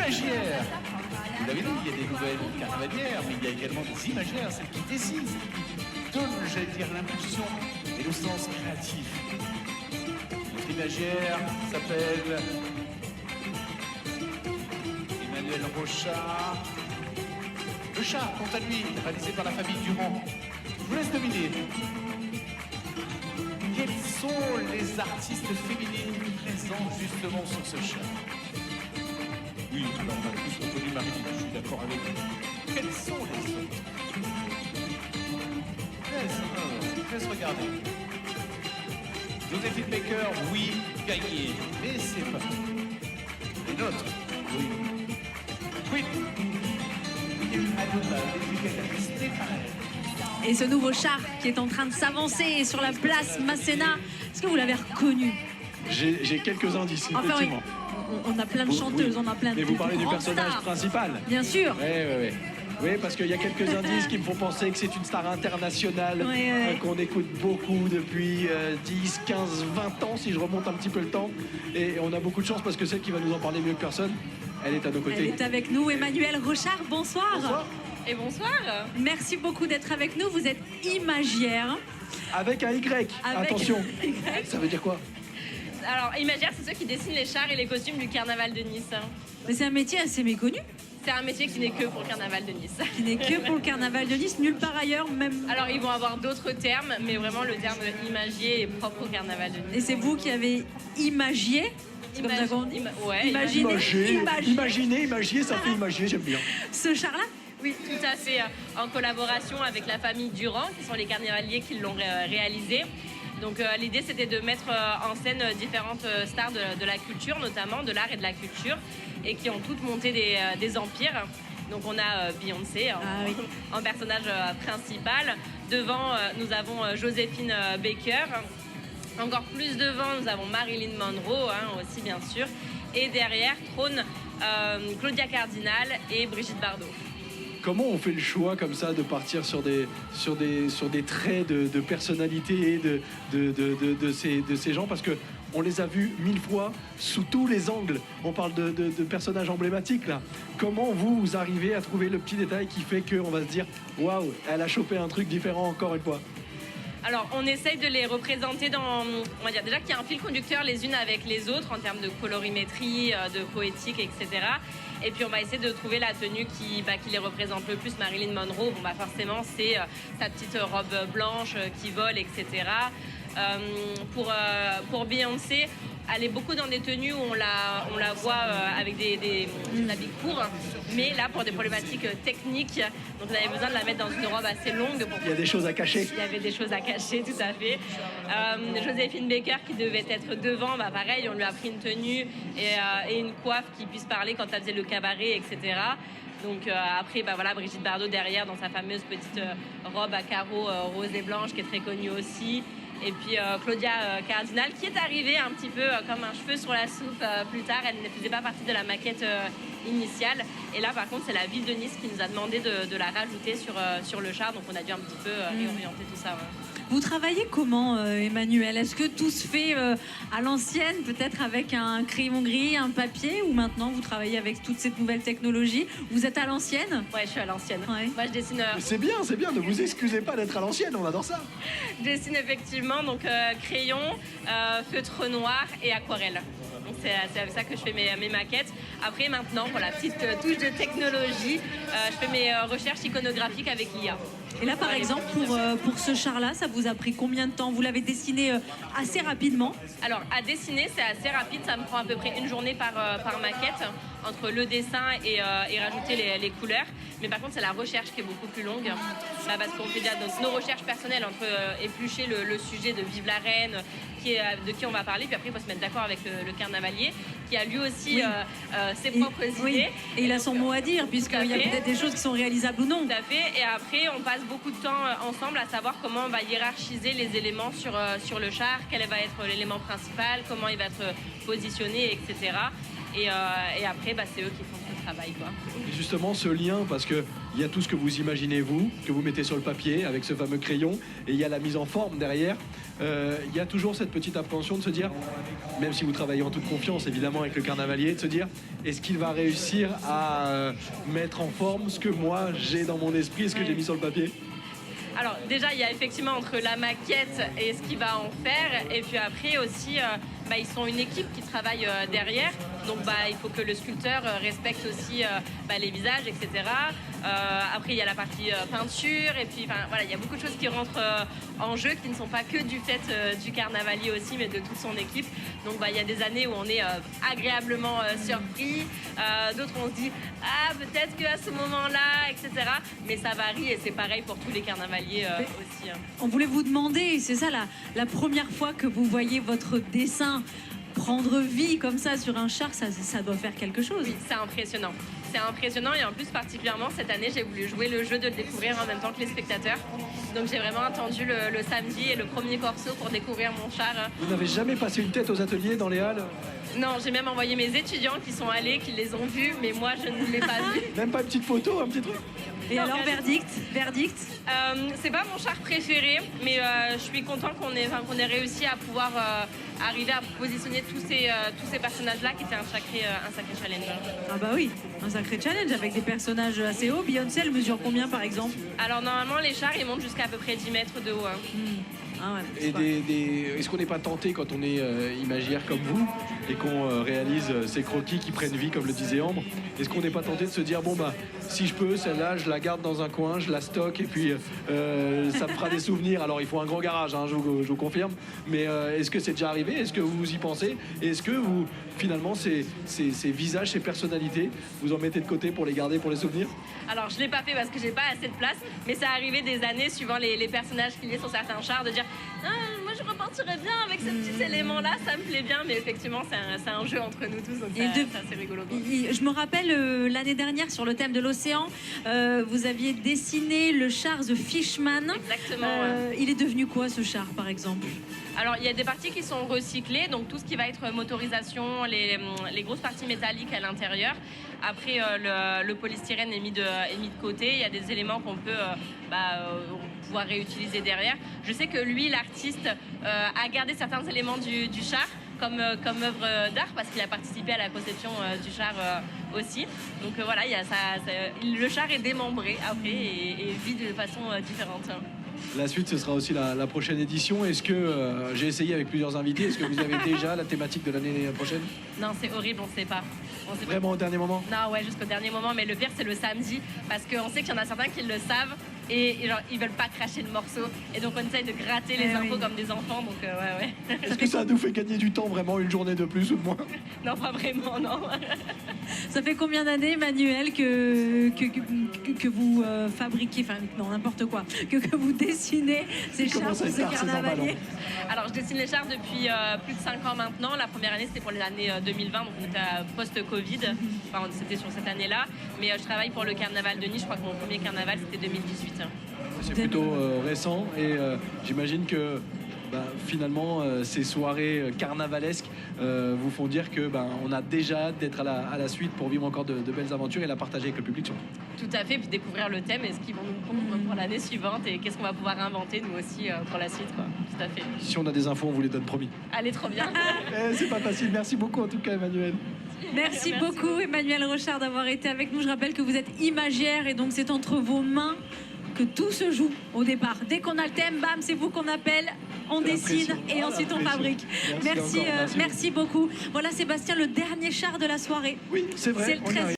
imagières. Vous l'avez dit, il y a des nouvelles carnavalières, mais il y a également des imagières, celles qui dessinent, celles qui donnent, j'allais dire, l'impulsion et le sens créatif. Notre imagière s'appelle Emmanuel Rochard. Le chat, quant à lui, réalisé par la famille Durand. Je vous laisse deviner. Quels sont les artistes féminines présents justement sur ce chat? Oui, alors on a tous reconnu Marilyn, je suis d'accord avec vous. Quels sont les autres? Laisse regarder. Joséphine Baker, oui, gagné, mais c'est pas les nôtres, oui. Oui. Et ce nouveau char qui est en train de s'avancer sur la place Masséna, est-ce que vous l'avez reconnu? J'ai quelques indices, enfin, effectivement. Oui. On a plein de chanteuses, on a plein de... Mais vous parlez du personnage stars. principal. Bien sûr. Oui. Oui, parce qu'il y a quelques indices qui me font penser que c'est une star internationale qu'on écoute beaucoup depuis 10, 15, 20 ans, si je remonte un petit peu le temps. Et on a beaucoup de chance parce que celle qui va nous en parler mieux que personne, elle est à nos côtés. Elle est avec nous, Emmanuel Rochard, bonsoir. Bonsoir. Et bonsoir. Merci beaucoup d'être avec nous, vous êtes imagière. Avec un Y, attention. Ça veut dire quoi? Alors, imagière, c'est ceux qui dessinent les chars et les costumes du carnaval de Nice. Mais c'est un métier assez méconnu. C'est un métier qui n'est que pour le carnaval de Nice. Qui n'est que pour le carnaval de Nice, nulle part ailleurs même. Alors, ils vont avoir d'autres termes, mais vraiment le terme imagier est propre au carnaval de Nice. Et c'est vous qui avez imagié? C'est comme ça qu'on dit? Ouais, Imagier, ça fait imagier, j'aime bien. Ce char-là? Oui, tout à fait. En collaboration avec la famille Durand, qui sont les carnavaliers qui l'ont réalisé. Donc l'idée, c'était de mettre en scène différentes stars de la culture, notamment de l'art et de la culture, et qui ont toutes monté des empires. Donc on a Beyoncé en personnage principal. Devant, nous avons Joséphine Baker. Encore plus devant, nous avons Marilyn Monroe aussi, bien sûr. Et derrière trône Claudia Cardinal et Brigitte Bardot. Comment on fait le choix comme ça de partir sur des traits de personnalité de ces gens? Parce que on les a vus 1000 fois sous tous les angles. On parle de personnages emblématiques là. Comment vous arrivez à trouver le petit détail qui fait qu'on va se dire waouh, elle a chopé un truc différent encore une fois? Alors, on essaye de les représenter dans... On va dire déjà qu'il y a un fil conducteur les unes avec les autres en termes de colorimétrie, de poétique, etc. Et puis, on va essayer de trouver la tenue qui les représente le plus. Marilyn Monroe, forcément, c'est sa petite robe blanche qui vole, etc. Pour Beyoncé, elle est beaucoup dans des tenues où on la voit avec des habits courts, mais là pour des problématiques techniques, donc on avait besoin de la mettre dans une robe assez longue. Il y a des choses à cacher. Il y avait des choses à cacher, tout à fait. Joséphine Baker qui devait être devant, pareil, on lui a pris une tenue et une coiffe qui puisse parler quand elle faisait le cabaret, etc. Donc après, Brigitte Bardot derrière dans sa fameuse petite robe à carreaux rose et blanche qui est très connue aussi. Et puis Claudia Cardinal qui est arrivée un petit peu comme un cheveu sur la soupe plus tard. Elle ne faisait pas partie de la maquette initiale. Et là par contre c'est la ville de Nice qui nous a demandé de la rajouter sur le char. Donc on a dû un petit peu réorienter tout ça. Ouais. Vous travaillez comment, Emmanuel? Est-ce que tout se fait à l'ancienne, peut-être avec un crayon gris, un papier, ou maintenant vous travaillez avec toutes ces nouvelles technologies? Vous êtes à l'ancienne? Ouais, je suis à l'ancienne. Ouais. Moi, je dessine... C'est bien, ne vous excusez pas d'être à l'ancienne, on adore ça. Je dessine effectivement, donc crayon, feutre noir et aquarelle. Donc c'est avec ça que je fais mes maquettes. Après, maintenant, pour la petite touche de technologie, je fais mes recherches iconographiques avec l'IA. Et là, par exemple, pour ce char-là, ça vous a pris combien de temps? Vous l'avez dessiné assez rapidement? Alors, à dessiner, c'est assez rapide. Ça me prend à peu près une journée par maquette, entre le dessin et rajouter les couleurs. Mais par contre, c'est la recherche qui est beaucoup plus longue. Parce qu'on fait déjà nos recherches personnelles entre éplucher le sujet de Vive la Reine, de qui on va parler. Puis après, il faut se mettre d'accord avec le carnavalier, qui a lui aussi ses propres idées. Oui. Et il a son mot à dire, puisqu'il y a peut-être des choses qui sont réalisables ou non. Tout à fait. Et après, on passe beaucoup de temps ensemble à savoir comment on va hiérarchiser les éléments sur le char, quel va être l'élément principal, comment il va être positionné, etc. Et après, c'est eux qui font tout le travail, quoi. Et justement, ce lien, parce qu'il y a tout ce que vous imaginez, vous, que vous mettez sur le papier avec ce fameux crayon, et il y a la mise en forme derrière. Il y a toujours cette petite appréhension de se dire même si vous travaillez en toute confiance évidemment avec le carnavalier, de se dire est-ce qu'il va réussir à mettre en forme ce que moi j'ai dans mon esprit, ce que j'ai mis sur le papier? Alors déjà, il y a effectivement entre la maquette et ce qu'il va en faire, et puis après aussi, ils sont une équipe qui travaille derrière, donc il faut que le sculpteur respecte aussi les visages, etc. Après, il y a la partie peinture, et puis voilà, il y a beaucoup de choses qui rentrent en jeu, qui ne sont pas que du fait du carnavalier aussi, mais de toute son équipe. Donc il y a des années où on est agréablement surpris, d'autres on se dit ah peut-être qu'à ce moment-là, etc. Mais ça varie et c'est pareil pour tous les carnavaliers aussi. On voulait vous demander, c'est ça la première fois que vous voyez votre dessin prendre vie comme ça sur un char, ça doit faire quelque chose. Oui, c'est impressionnant. C'est impressionnant et en plus particulièrement cette année j'ai voulu jouer le jeu de le découvrir en même temps que les spectateurs. Donc j'ai vraiment attendu le samedi et le premier corso pour découvrir mon char. Vous n'avez jamais passé une tête aux ateliers dans les halles? Non, j'ai même envoyé mes étudiants qui sont allés, qui les ont vus, mais moi je ne l'ai pas vu. Même pas une petite photo, un petit truc? Et alors, verdict c'est pas mon char préféré, mais je suis content qu'on ait réussi à pouvoir arriver à positionner tous ces personnages-là qui étaient un sacré challenge. Ah bah oui, un sacré challenge avec des personnages assez hauts. Beyoncé, elle mesure combien par exemple? Alors normalement, les chars, ils montent jusqu'à peu près 10 mètres de haut. Ah ouais, et est-ce qu'on n'est pas tenté quand on est imaginaire comme vous et qu'on réalise ces croquis qui prennent vie comme le disait Ambre, est-ce qu'on n'est pas tenté de se dire bon si je peux celle-là je la garde dans un coin, je la stocke et puis ça me fera des souvenirs. Alors il faut un grand garage, je vous confirme, mais est-ce que c'est déjà arrivé? Est-ce que vous y pensez? Et est-ce que vous finalement ces visages, ces personnalités, vous en mettez de côté pour les garder pour les souvenirs? Alors je l'ai pas fait parce que j'ai pas assez de place, mais ça arrivé des années suivant les personnages qu'il y a sur certains chars de dire moi je repartirais bien avec ce petit élément là, ça me plaît bien, mais effectivement c'est un jeu entre nous tous, donc c'est assez rigolo quoi. Je me rappelle l'année dernière sur le thème de l'océan, vous aviez dessiné le char The Fishman. Exactement. Il est devenu quoi ce char par exemple? Alors il y a des parties qui sont recyclées, donc tout ce qui va être motorisation, les grosses parties métalliques à l'intérieur. Après le polystyrène est mis de côté, il y a des éléments qu'on peut pouvoir réutiliser derrière. Je sais que lui, l'artiste, a gardé certains éléments du char comme œuvre d'art parce qu'il a participé à la conception du char aussi. Donc voilà, le char est démembré après et vit de façon différente. La suite, ce sera aussi la prochaine édition. Est-ce que, j'ai essayé avec plusieurs invités, est-ce que vous avez déjà la thématique de l'année prochaine? Non, c'est horrible, on ne sait pas. Vraiment au dernier moment? Non, ouais, jusqu'au dernier moment, mais le pire c'est le samedi, parce qu'on sait qu'il y en a certains qui le savent, et genre, ils veulent pas cracher le morceau, et donc on essaye de gratter les infos comme des enfants, donc ouais. Est-ce que ça nous fait gagner du temps vraiment, une journée de plus ou de moins? Non, pas vraiment, non. Ça fait combien d'années, Manuel, que vous fabriquez, enfin non, n'importe quoi, que vous dessinez ces chars pour ces carnavaliers? Alors je dessine les chars depuis plus de 5 ans maintenant. La première année c'était pour l'année 2020, donc on était post-Covid, enfin c'était sur cette année-là, mais je travaille pour le carnaval de Nice, je crois que mon premier carnaval c'était 2018. C'est plutôt récent et j'imagine que finalement ces soirées carnavalesques vous font dire que on a déjà hâte d'être à la suite pour vivre encore de belles aventures et la partager avec le public surtout. Tout à fait, puis découvrir le thème et ce qu'ils vont nous prendre pour l'année suivante et qu'est-ce qu'on va pouvoir inventer nous aussi pour la suite quoi. Tout à fait. Si on a des infos, on vous les donne, promis. Allez, trop bien. C'est pas facile. Merci beaucoup en tout cas, Emmanuel. Merci beaucoup, Emmanuel Rochard, d'avoir été avec nous. Je rappelle que vous êtes imagière et donc c'est entre vos mains que tout se joue au départ. Dès qu'on a le thème, bam, c'est vous qu'on appelle, on dessine et ensuite on fabrique. Merci beaucoup. Voilà Sébastien, le dernier char de la soirée. Oui, c'est vrai. C'est le 13e.